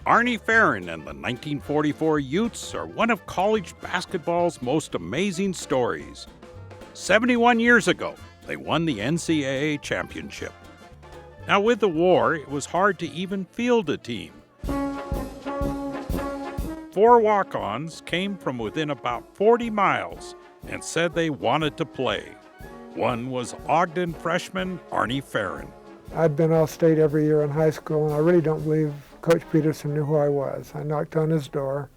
Arnie Ferrin and the 1944 Utes are one of college basketball's most amazing stories. 71 years ago, they won the NCAA championship. Now, with the war, it was hard to even field a team. 4 walk-ons came from within about 40 miles and said they wanted to play. One was Ogden freshman Arnie Ferrin. I'd been All-State every year in high school, and I really don't believe Coach Peterson knew who I was. I knocked on his door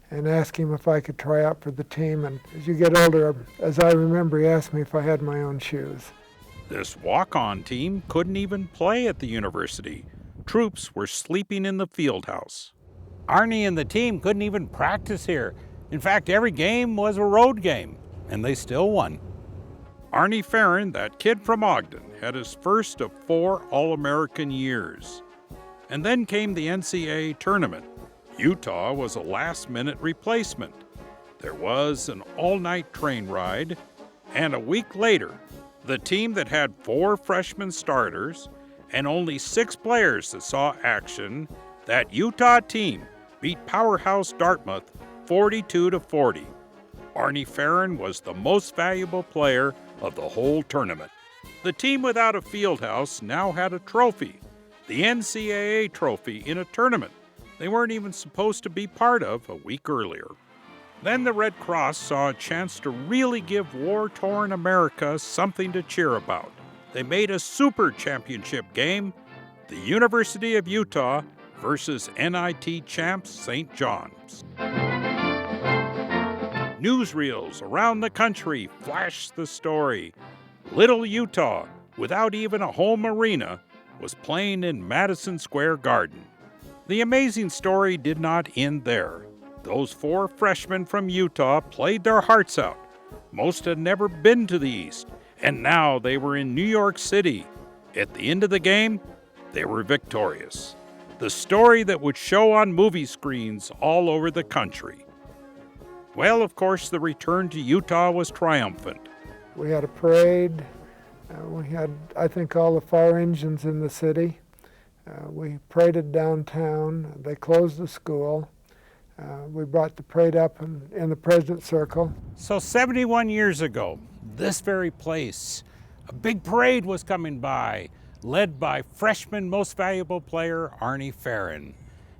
and asked him if I could try out for the team, and as you get older, as I remember, he asked me if I had my own shoes. This walk-on team couldn't even play at the university. Troops were sleeping in the field house. Arnie and the team couldn't even practice here. In fact, every game was a road game, and they still won. Arnie Ferrin, that kid from Ogden, had his first of 4 All-American years. And then came the NCAA tournament. Utah was a last-minute replacement. There was an all-night train ride, and a week later, the team that had 4 freshman starters and only 6 players that saw action, that Utah team beat powerhouse Dartmouth 42-40. Arnie Ferrin was the most valuable player of the whole tournament. The team without a field house now had a trophy, the NCAA trophy, in a tournament they weren't even supposed to be part of a week earlier. Then the Red Cross saw a chance to really give war-torn America something to cheer about. They made a super championship game, the University of Utah versus NIT champs St. John's. Newsreels around the country flashed the story. Little Utah, without even a home arena, was playing in Madison Square Garden. The amazing story did not end there. Those 4 freshmen from Utah played their hearts out. Most had never been to the East, and now they were in New York City. At the end of the game, they were victorious. The story that would show on movie screens all over the country. Well, of course, the return to Utah was triumphant. We had a parade. We had, I think, all the fire engines in the city. We paraded downtown. They closed the school. We brought the parade up in the President's Circle. So 71 years ago, this very place, a big parade was coming by, led by freshman most valuable player Arnie Ferrin.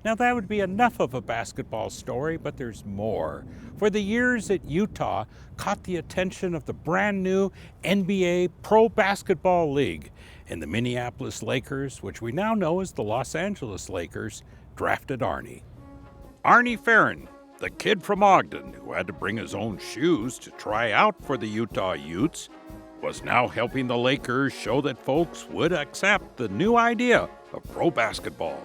Now that would be enough of a basketball story, but there's more. For the years at Utah caught the attention of the brand new NBA Pro Basketball League, and the Minneapolis Lakers, which we now know as the Los Angeles Lakers, drafted Arnie. Arnie Ferrin, the kid from Ogden who had to bring his own shoes to try out for the Utah Utes, was now helping the Lakers show that folks would accept the new idea of pro basketball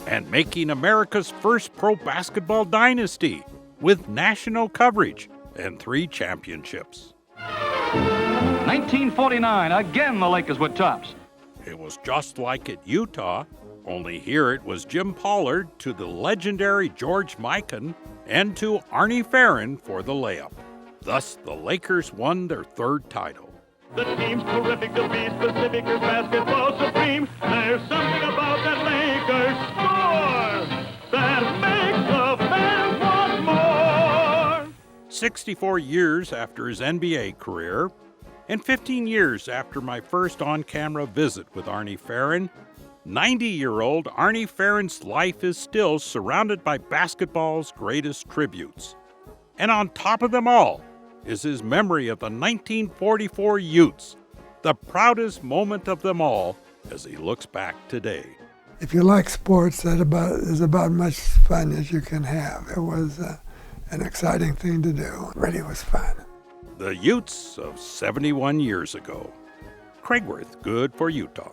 and making America's first pro basketball dynasty with national coverage and 3 championships. 1949, again the Lakers were tops. It was just like at Utah, only here it was Jim Pollard to the legendary George Mikan and to Arnie Ferrin for the layup. Thus, the Lakers won their 3rd title. The team's terrific, to be specific, is basketball supreme. There's something about that Lakers score that makes the fans want more. 64 years after his NBA career, and 15 years after my first on-camera visit with Arnie Ferrin, 90-year-old Arnie Ferrin's life is still surrounded by basketball's greatest tributes. And on top of them all is his memory of the 1944 Utes, the proudest moment of them all as he looks back today. If you like sports, that is about much fun as you can have. It was an exciting thing to do. It really was fun. The Utes of 71 years ago. Craig Worth, Good for Utah.